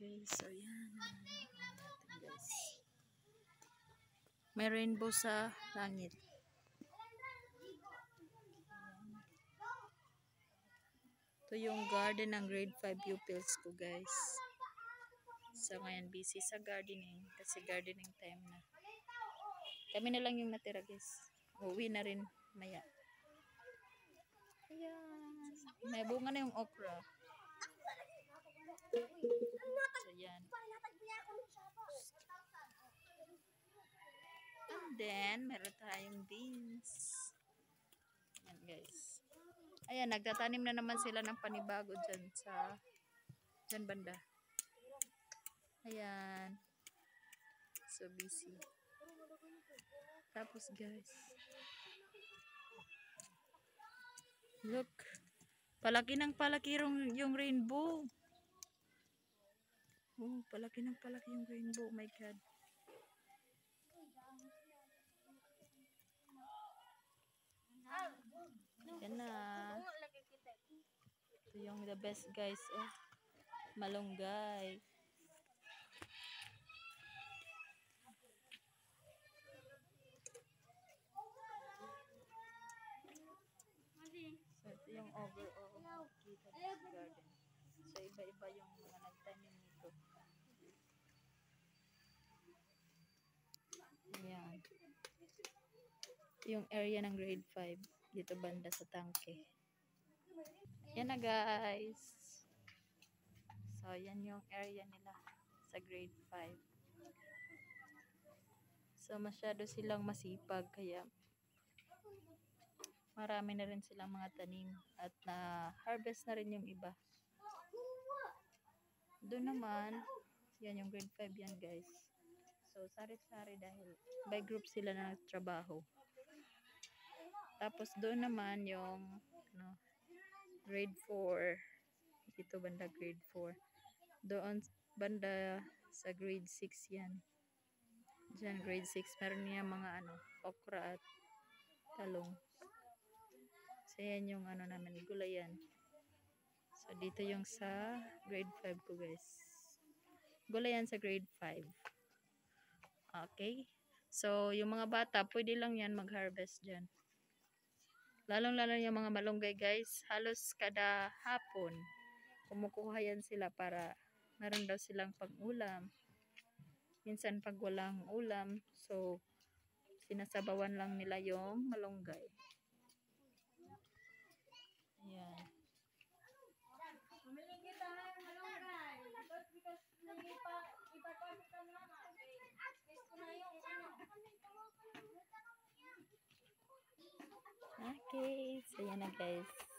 Okay, so yan. Natin guys. May rainbow sa langit. Ito yung garden ng grade 5 pupils ko guys. So ngayon busy sa gardening kasi gardening time na. Kami na lang yung natira guys. Uwi na rin maya. Ayan. May bunga na yung okra. So yan. And then meron tayong beans. Ayan guys. Ayan, nagtatanim na naman sila ng panibago dyan sa dyan banda. Ayan. So busy. Tapos guys. Look. Palaki ng palaki yung rainbow. Oh, palaki ng palaki yung rainbow. Oh my God. Yan na. Ito yung the best guys. Oh, malunggay. So ito yung overall kita sa garden. So iba-iba yung mga nagtanim nito. Ayan. Ito yung area ng grade 5. Dito banda sa tangke. Yan na guys. So yan yung area nila sa grade 5. So masyado silang masipag kaya marami na rin silang mga tanim at na-harvest na rin yung iba. Doon naman, yan yung grade 5 yan guys. So sari-sari dahil by group sila na nagtrabaho. Tapos doon naman yung grade 4. Dito banda grade 4. Doon banda sa grade 6 yan. Diyan grade 6 meron niya mga okra at talong. So yan yung namin gulayan. So dito yung sa grade 5 ko guys. Gulayan sa grade 5. Okay. So yung mga bata pwede lang yan mag-harvest dyan. Lalong-lalo yung mga malunggay guys. Halos kada hapon kumukuha yan sila para meron daw silang pag-ulam. Minsan pag walang ulam, so sinasabawan lang nila yung malunggay. Ayan. Okay, so yan na guys.